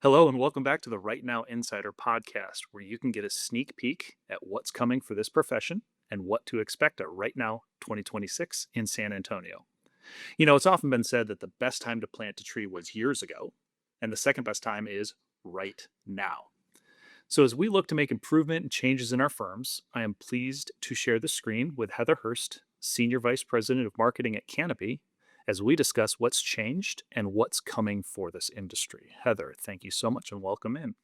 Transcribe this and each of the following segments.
Hello, and welcome back to the Right Now Insider podcast, where you can get a sneak peek at what's coming for this profession and what to expect at Right Now 2026 in San Antonio. It's often been said that the best time to plant a tree was years ago, and the second best time is right now. So, as we look to make improvement and changes in our firms, I am pleased to share the screen with Heather Hurst, Senior Vice President of Marketing at Canopy, as we discuss what's changed and what's coming for this industry. Heather, thank you so much and welcome in.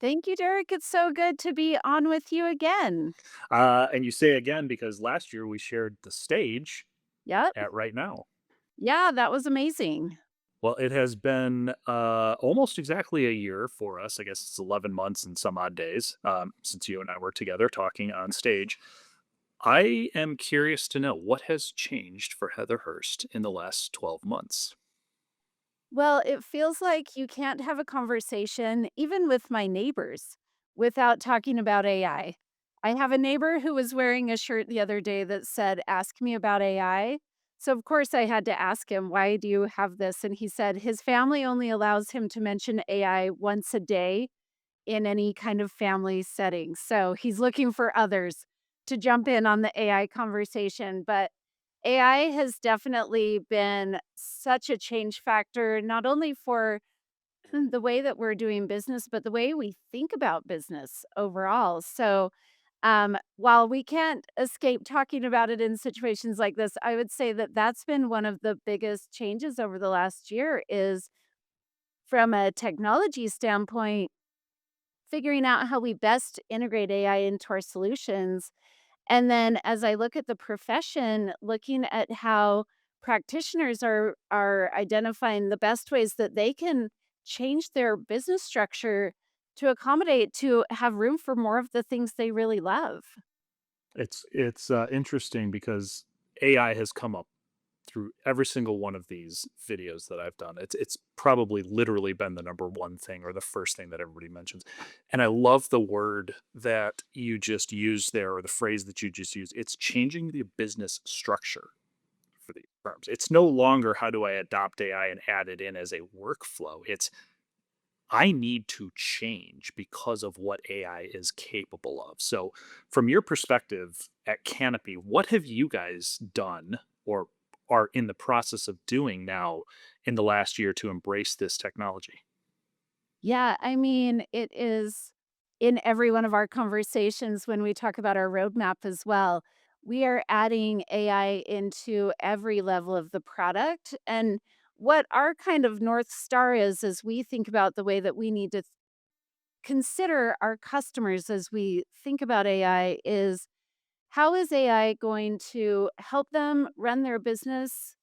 Thank you, Derek. It's so good to be on with you again. And you say again because last year we shared the stage Yep. at Right Now. Yeah, that was amazing. Well, it has been almost exactly a year for us. I guess it's 11 months and some odd days since you and I were together talking on stage. I am curious to know what has changed for Heather Hurst in the last 12 months. Well, it feels like you can't have a conversation, even with my neighbors, without talking about AI. I have a neighbor who was wearing a shirt the other day that said, "Ask me about AI." So, of course, I had to ask him, "Why do you have this?" And he said his family only allows him to mention AI once a day in any kind of family setting. So he's looking for others to jump in on the AI conversation. But AI has definitely been such a change factor, not only for the way that we're doing business, but the way we think about business overall. So, while we can't escape talking about it in situations like this, I would say that that's been one of the biggest changes over the last year is from a technology standpoint, figuring out how we best integrate AI into our solutions. And then as I look at the profession, looking at how practitioners are identifying the best ways that they can change their business structure to accommodate to have room for more of the things they really love. It's interesting because AI has come up through every single one of these videos that I've done. It's probably literally been the number one thing or the first thing that everybody mentions. And I love the word that you just used there or the phrase that you just used. It's changing the business structure for these firms. It's no longer how do I adopt AI and add it in as a workflow. It's I need to change because of what AI is capable of. So, from your perspective at Canopy, what have you guys done or are in the process of doing now in the last year to embrace this technology? Yeah, I mean, it is in every one of our conversations when we talk about our roadmap as well. We are adding AI into every level of the product. And what our kind of North Star is, as we think about the way that we need to consider our customers as we think about AI, is how is AI going to help them run their business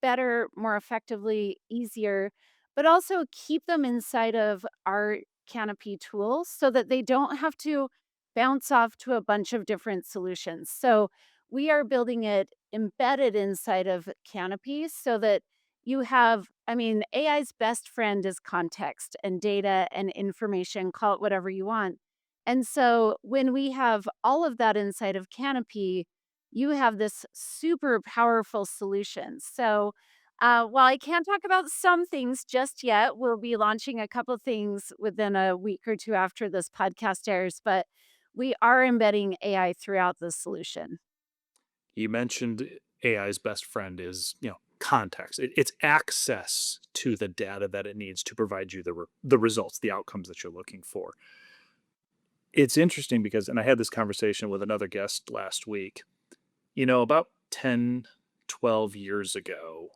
better, more effectively, easier, but also keep them inside of our Canopy tools so that they don't have to bounce off to a bunch of different solutions. So we are building it embedded inside of Canopy so that you have, I mean, AI's best friend is context and data and information, call it whatever you want. And so when we have all of that inside of Canopy, you have this super powerful solution. So while I can't talk about some things just yet, we'll be launching a couple things within a week or two after this podcast airs, but we are embedding AI throughout the solution. You mentioned AI's best friend is, context. It's access to the data that it needs to provide you the results, the outcomes that you're looking for. It's interesting because, and I had this conversation with another guest last week. About 10, 12 years ago,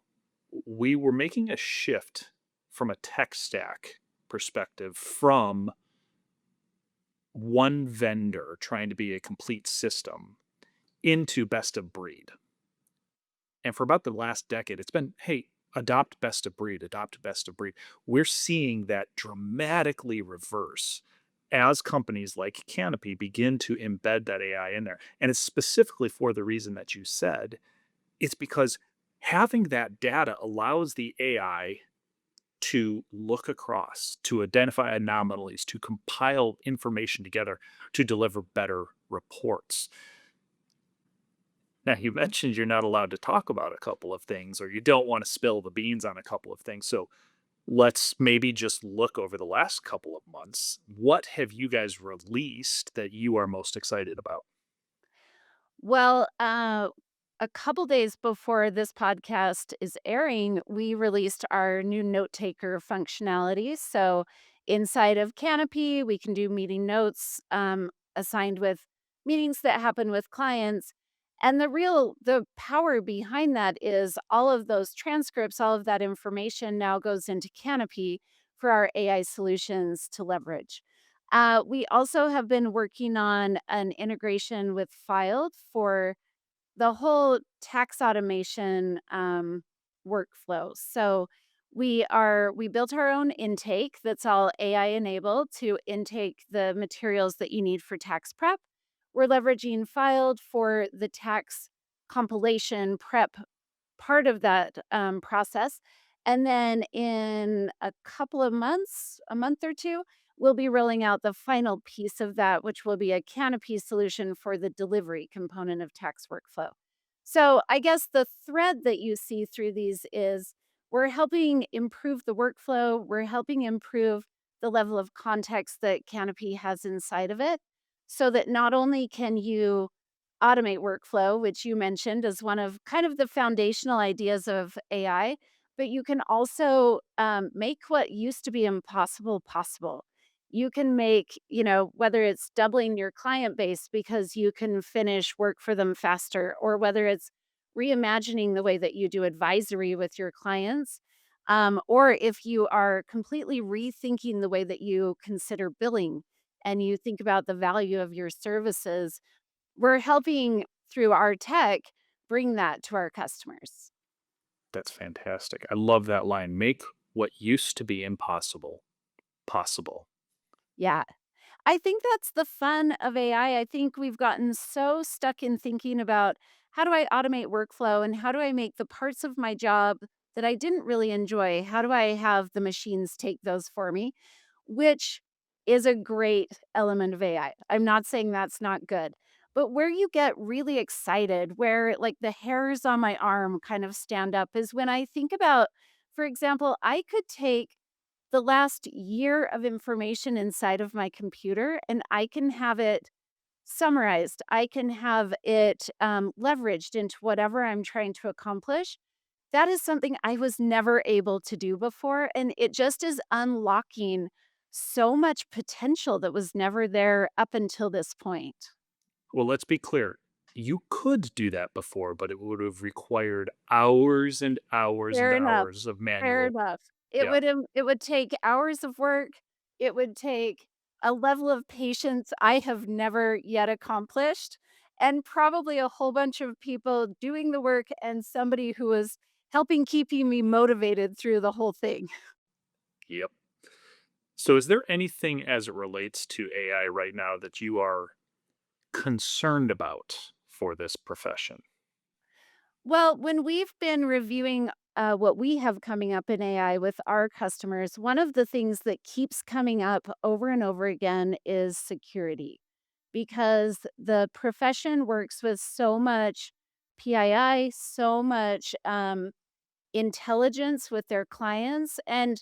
we were making a shift from a tech stack perspective from one vendor trying to be a complete system into best of breed. And for about the last decade, it's been, hey, adopt best of breed, adopt best of breed. We're seeing that dramatically reverse as companies like Canopy begin to embed that AI in there. And it's specifically for the reason that you said. It's because having that data allows the AI to look across, to identify anomalies, to compile information together to deliver better reports. Now, you mentioned you're not allowed to talk about a couple of things or you don't want to spill the beans on a couple of things. So, Let's maybe just look over the last couple of months. What have you guys released that you are most excited about? Well, a couple days before this podcast is airing, we released our new Notetaker functionality. So inside of Canopy, we can do meeting notes assigned with meetings that happen with clients. And the power behind that is all of those transcripts, all of that information now goes into Canopy for our AI solutions to leverage. We also have been working on an integration with Filed for the whole tax automation workflow. So we built our own intake that's all AI enabled to intake the materials that you need for tax prep. We're leveraging Filed for the tax compilation prep part of that, process, and then in a couple of months, a month or 2, we'll be rolling out the final piece of that, which will be a Canopy solution for the delivery component of tax workflow. So, I guess the thread that you see through these is we're helping improve the workflow, we're helping improve the level of context that Canopy has inside of it, so that not only can you automate workflow, which you mentioned as one of kind of the foundational ideas of AI, but you can also make what used to be impossible possible. You can make, whether it's doubling your client base because you can finish work for them faster, or whether it's reimagining the way that you do advisory with your clients, or if you are completely rethinking the way that you consider billing and you think about the value of your services, we're helping through our tech bring that to our customers. That's fantastic. I love that line. Make what used to be impossible possible. Yeah. I think that's the fun of AI. I think we've gotten so stuck in thinking about how do I automate workflow and how do I make the parts of my job that I didn't really enjoy, how do I have the machines take those for me? Which is a great element of AI. I'm not saying that's not good. But where you get really excited, where like the hairs on my arm kind of stand up, is when I think about, for example, I could take the last year of information inside of my computer and I can have it summarized. I can have it leveraged into whatever I'm trying to accomplish. That is something I was never able to do before. And it just is unlocking so much potential that was never there up until this point. Well, let's be clear. You could do that before, but it would have required hours and hours and Fair enough. hours of Fair manual. enough. Yeah. It would take hours of work. It would take a level of patience I have never yet accomplished, and probably a whole bunch of people doing the work and somebody who was helping keeping me motivated through the whole thing. Yep. So, is there anything as it relates to AI right now that you are concerned about for this profession? Well, when we've been reviewing what we have coming up in AI with our customers, one of the things that keeps coming up over and over again is security because the profession works with so much PII, so much intelligence with their clients. And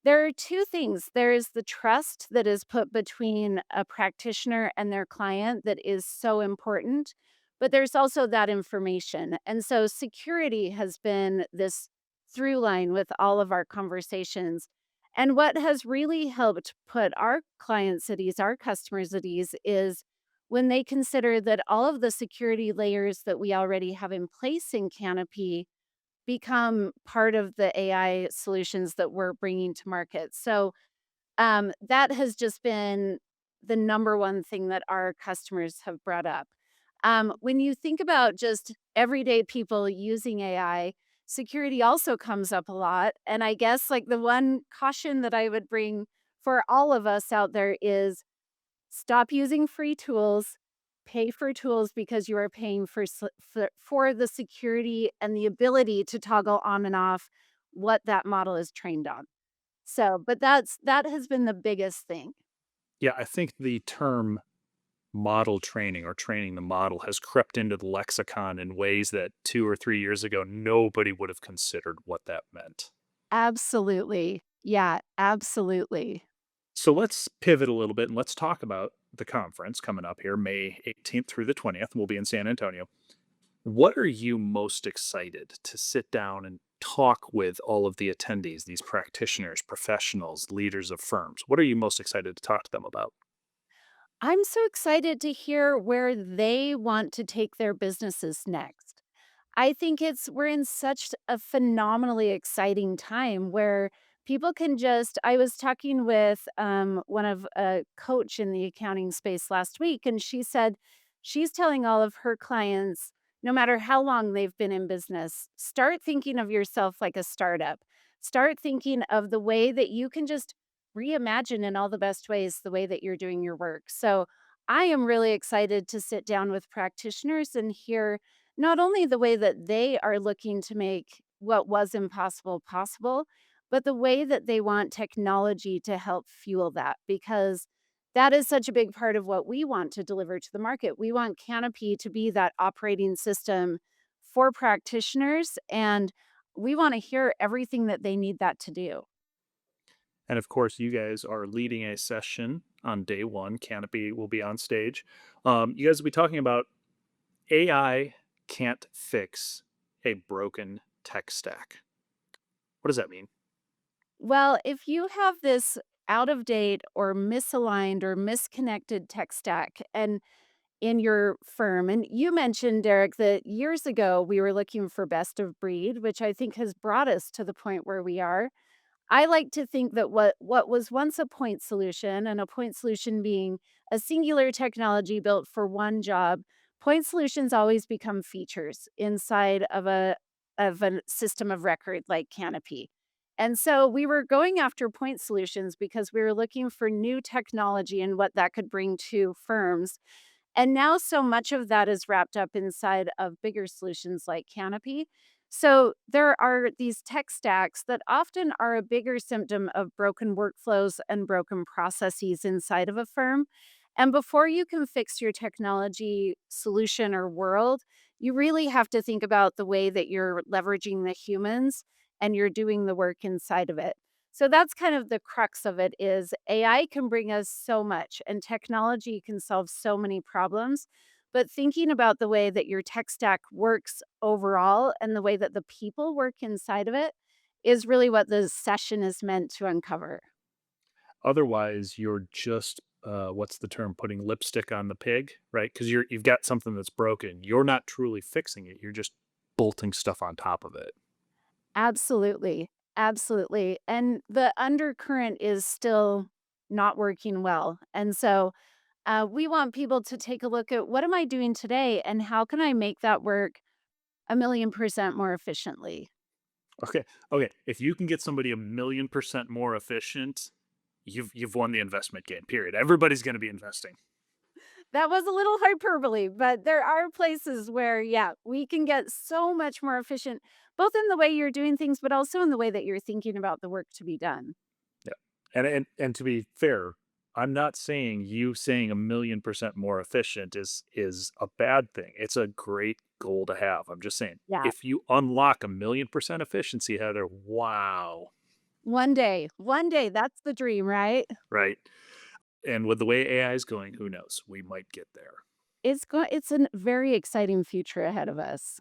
there are two things there is the trust that is put between a practitioner and their client that is so important, but there's also that information. And so security has been this through line with all of our conversations. And what has really helped put our clients at ease, our customers at ease, is when they consider that all of the security layers that we already have in place in Canopy become part of the AI solutions that we're bringing to market. So, that has just been the number one thing that our customers have brought up. When you think about just everyday people using AI, security also comes up a lot. And I guess like the one caution that I would bring for all of us out there is stop using free tools. Pay for tools because you are paying for the security and the ability to toggle on and off what that model is trained on. So, but that has been the biggest thing. Yeah, I think the term model training or training the model has crept into the lexicon in ways that 2 or 3 years ago nobody would have considered what that meant. Absolutely. Yeah, absolutely. So let's pivot a little bit and let's talk about the conference coming up here, May 18th through the 20th. We'll be in San Antonio. What are you most excited to sit down and talk with all of the attendees, these practitioners, professionals, leaders of firms? What are you most excited to talk to them about? I'm so excited to hear where they want to take their businesses next. I think we're in such a phenomenally exciting time where people can just I was talking with one of a coach in the accounting space last week, and she said she's telling all of her clients, no matter how long they've been in business, start thinking of yourself like a startup. Start thinking of the way that you can just reimagine in all the best ways the way that you're doing your work. So I am really excited to sit down with practitioners and hear not only the way that they are looking to make what was impossible possible, but the way that they want technology to help fuel that, because that is such a big part of what we want to deliver to the market. We want Canopy to be that operating system for practitioners, and we want to hear everything that they need that to do. And of course, you guys are leading a session on day one. Canopy will be on stage. You guys will be talking about AI can't fix a broken tech stack. What does that mean? Well, if you have this out of date or misaligned or misconnected tech stack and in your firm, and you mentioned, Derek, that years ago we were looking for best of breed, which I think has brought us to the point where we are. I like to think that what was once a point solution, and a point solution being a singular technology built for one job, point solutions always become features inside of a system of record like Canopy. And so we were going after point solutions because we were looking for new technology and what that could bring to firms, and now so much of that is wrapped up inside of bigger solutions like Canopy. So there are these tech stacks that often are a bigger symptom of broken workflows and broken processes inside of a firm. And before you can fix your technology solution or world, you really have to think about the way that you're leveraging the humans and you're doing the work inside of it. So that's kind of the crux of it is AI can bring us so much and technology can solve so many problems, but thinking about the way that your tech stack works overall and the way that the people work inside of it is really what the session is meant to uncover. Otherwise, you're just what's the term? Putting lipstick on the pig, right? Because you've got something that's broken. You're not truly fixing it. You're just bolting stuff on top of it. Absolutely. Absolutely. And the undercurrent is still not working well. And so we want people to take a look at what am I doing today and how can I make that work a million percent more efficiently. Okay. Okay. If you can get somebody 1,000,000% more efficient, you've won the investment game. Period. Everybody's going to be investing. That was a little hyperbole, but there are places where, yeah, we can get so much more efficient, both in the way you're doing things, but also in the way that you're thinking about the work to be done. Yeah. And to be fair, I'm not saying you saying 1,000,000% more efficient is a bad thing. It's a great goal to have. I'm just saying Yeah. if you unlock 1,000,000% efficiency, Heather, wow. One day, that's the dream, right? Right. And with the way AI is going, who knows? We might get there. It's a very exciting future ahead of us.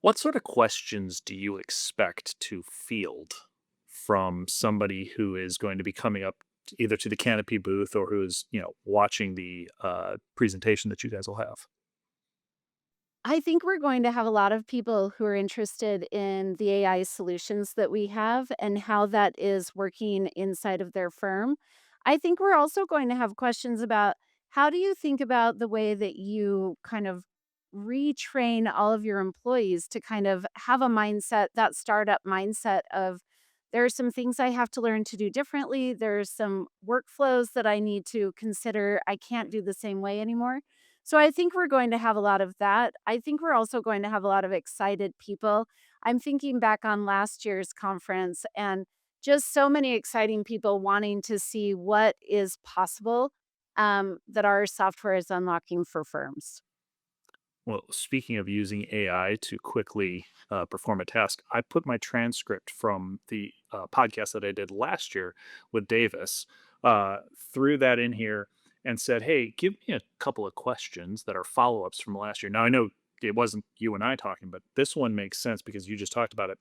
What sort of questions do you expect to field from somebody who is going to be coming up either to the Canopy booth or who is, watching the presentation that you guys will have? I think we're going to have a lot of people who are interested in the AI solutions that we have and how that is working inside of their firm. I think we're also going to have questions about how do you think about the way that you kind of retrain all of your employees to kind of have a mindset, that startup mindset of there are some things I have to learn to do differently. There's some workflows that I need to consider I can't do the same way anymore. So I think we're going to have a lot of that. I think we're also going to have a lot of excited people. I'm thinking back on last year's conference and just so many exciting people wanting to see what is possible that our software is unlocking for firms. Well, speaking of using AI to quickly perform a task, I put my transcript from the podcast that I did last year with Davis, threw that in here and said, "Hey, give me a couple of questions that are follow ups from last year." Now I know it wasn't you and I talking, but this one makes sense because you just talked about it.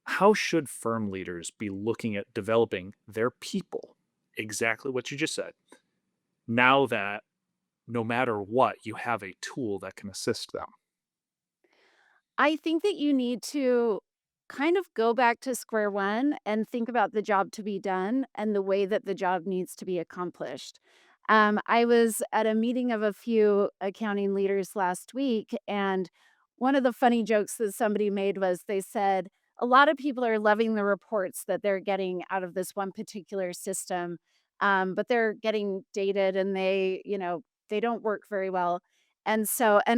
How should firm leaders be looking at developing their people? Exactly what you just said. Now that no matter what, you have a tool that can assist them. I think that you need to kind of go back to square one and think about the job to be done and the way that the job needs to be accomplished. I was at a meeting of a few accounting leaders last week, and one of the funny jokes that somebody made was they said, a lot of people are loving the reports that they're getting out of this one particular system, but they're getting dated and they don't work very well. And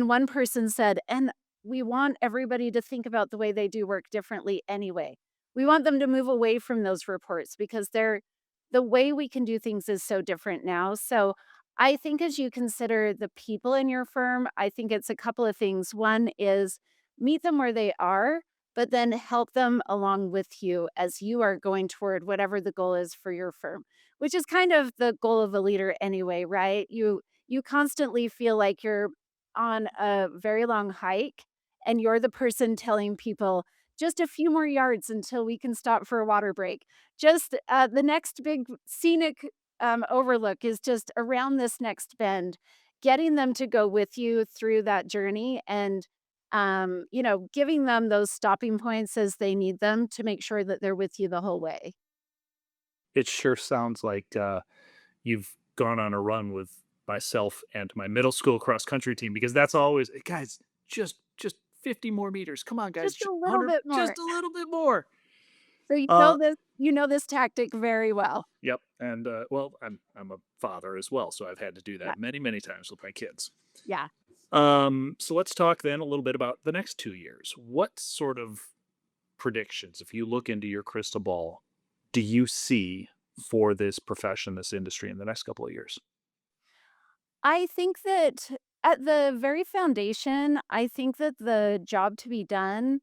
one person said, and we want everybody to think about the way they do work differently anyway. We want them to move away from those reports because the way we can do things is so different now. So I think as you consider the people in your firm, I think it's a couple of things. One is meet them where they are, but then help them along with you as you are going toward whatever the goal is for your firm, which is kind of the goal of a leader anyway, right? You constantly feel like you're on a very long hike and you're the person telling people, "Just a few more yards until we can stop for a water break. Just, the next big scenic, overlook is just around this next bend." Getting them to go with you through that journey and, giving them those stopping points as they need them to make sure that they're with you the whole way. It sure sounds like you've gone on a run with myself and my middle school cross country team because that's always, "Hey, guys, just 50 more meters. Come on, guys, Just a little 100, bit more. just a little bit more." So Uh, you know this tactic very well. yep. And well, I'm a father as well, so I've had to do Yeah, that many times with my kids. yeah. So let's talk then a little bit about the next 2 years. What sort of predictions, if you look into your crystal ball, do you see for this profession, this industry in the next couple of years? I think that at the very foundation, I think that the job to be done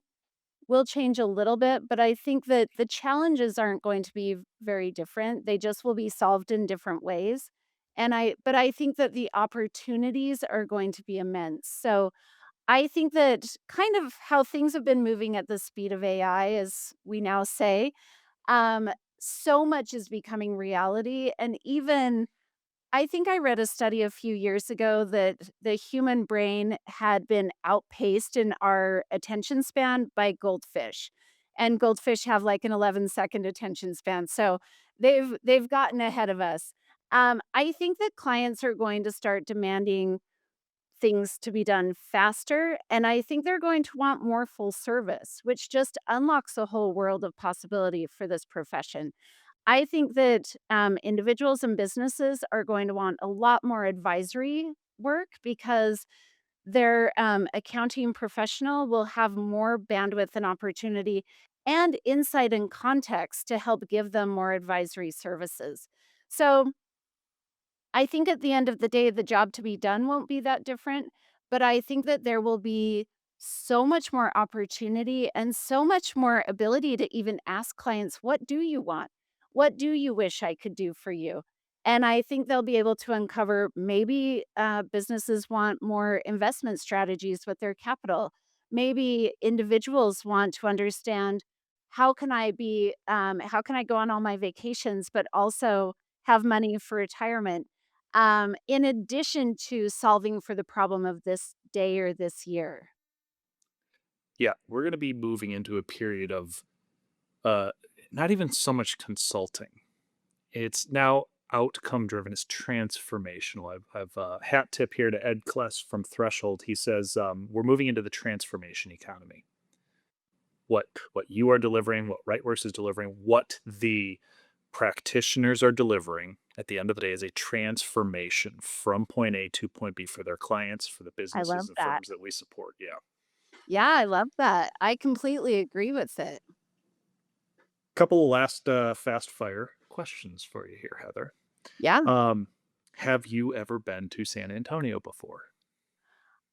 will change a little bit, but I think that the challenges aren't going to be very different. They just will be solved in different ways. But I think that the opportunities are going to be immense. So I think that kind of how things have been moving at the speed of AI, as we now say, um, so much is becoming reality. And even I think I read a study a few years ago that the human brain had been outpaced in our attention span by goldfish. And goldfish have like an 11-second attention span. So they've gotten ahead of us. I think that clients are going to start demanding things to be done faster. And I think they're going to want more full service, which just unlocks a whole world of possibility for this profession. I think that individuals and businesses are going to want a lot more advisory work because their accounting professional will have more bandwidth and opportunity and insight and context to help give them more advisory services. So I think at the end of the day, the job to be done won't be that different, but I think that there will be so much more opportunity and so much more ability to even ask clients, "What do you want? What do you wish I could do for you?" And I think they'll be able to uncover maybe businesses want more investment strategies with their capital. Maybe individuals want to understand how can I go on all my vacations, but also have money for retirement in addition to solving for the problem of this day or this year. Yeah, we're going to be moving into a period of uh, not even so much consulting. It's now outcome driven. It's transformational. I've hat tip here to Ed Kless from Threshold. He says we're moving into the transformation economy. What you are delivering, what Rightworks is delivering, what the practitioners are delivering at the end of the day is a transformation from point A to point B for their clients, for the I businesses love and that. firms that we support. Yeah. Yeah, I love that. I completely agree with it. Couple of last fast fire questions for you here, Heather. Yeah. Um, have you ever been to San Antonio before?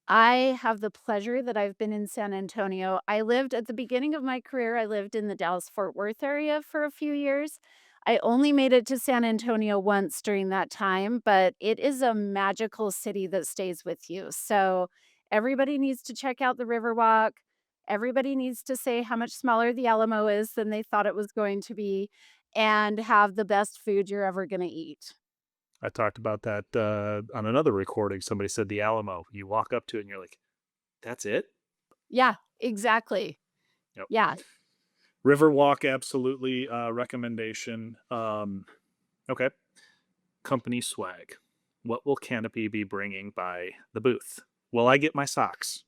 I have the pleasure that I've been in San Antonio. I lived at the beginning of my career, I lived in the Dallas-Fort Worth area for a few years. I only made it to San Antonio once during that time, but it is a magical city that stays with you. So everybody needs to check out the Riverwalk. Everybody needs to say how much smaller the Alamo is than they thought it was going to be and have the best food you're ever gonna eat. I talked about that on another recording. Somebody said the Alamo. You walk up to it and you're like, "That's it." Yeah, exactly. Yep. Yeah. Riverwalk, absolutely recommendation. Okay. Company swag. What will Canopy be bringing by the booth? Will I get my socks?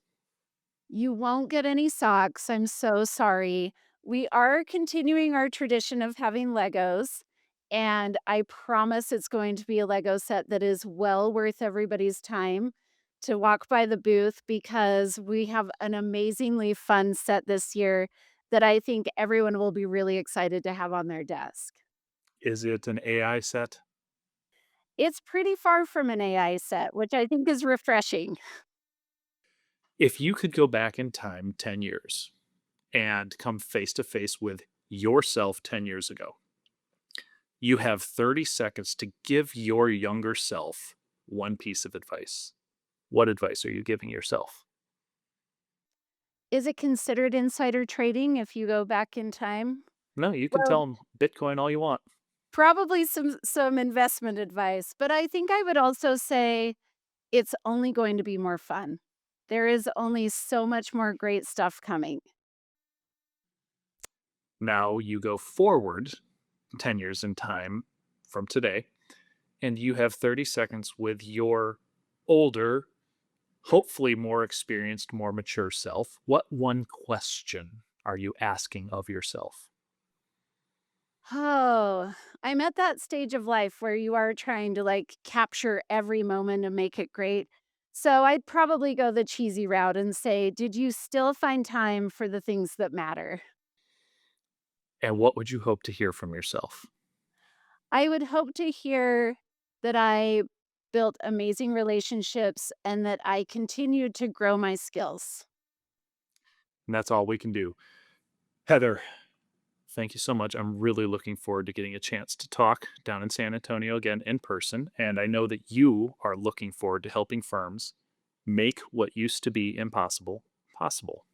You won't get any socks, I'm so sorry. We are continuing our tradition of having Legos, and I promise it's going to be a Lego set that is well worth everybody's time to walk by the booth because we have an amazingly fun set this year that I think everyone will be really excited to have on their desk. Is it an AI set? It's pretty far from an AI set, which I think is refreshing. If you could go back in time 10 years and come face to face with yourself 10 years ago, you have 30 seconds to give your younger self one piece of advice. What advice are you giving yourself? Is it considered insider trading if you go back in time? No, you can Well, tell them Bitcoin all you want. probably some investment advice, but I think I would also say it's only going to be more fun. There is only so much more great stuff coming. Now you go forward 10 years in time from today, and you have 30 seconds with your older, hopefully more experienced, more mature self. What one question are you asking of yourself? Oh, I'm at that stage of life where you are trying to like capture every moment and make it great. So I'd probably go the cheesy route and say, did you still find time for the things that matter? And what would you hope to hear from yourself? I would hope to hear that I built amazing relationships and that I continued to grow my skills. And that's all we can do. Heather, thank you so much. I'm really looking forward to getting a chance to talk down in San Antonio again in person. And I know that you are looking forward to helping firms make what used to be impossible possible.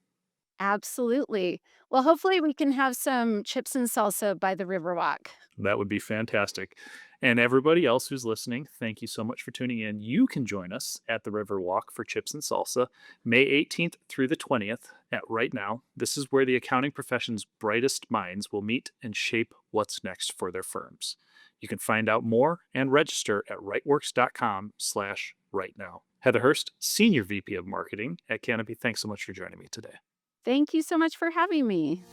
Absolutely. Well, hopefully we can have some chips and salsa by the Riverwalk. That would be fantastic. And everybody else who's listening, thank you so much for tuning in. You can join us at the Riverwalk for Chips and Salsa, May 18th through the 20th at Right Now. This is where the accounting profession's brightest minds will meet and shape what's next for their firms. You can find out more and register at rightworks.com/rightnow. Heather Hurst, Senior VP of Marketing at Canopy, thanks so much for joining me today. Thank you so much for having me.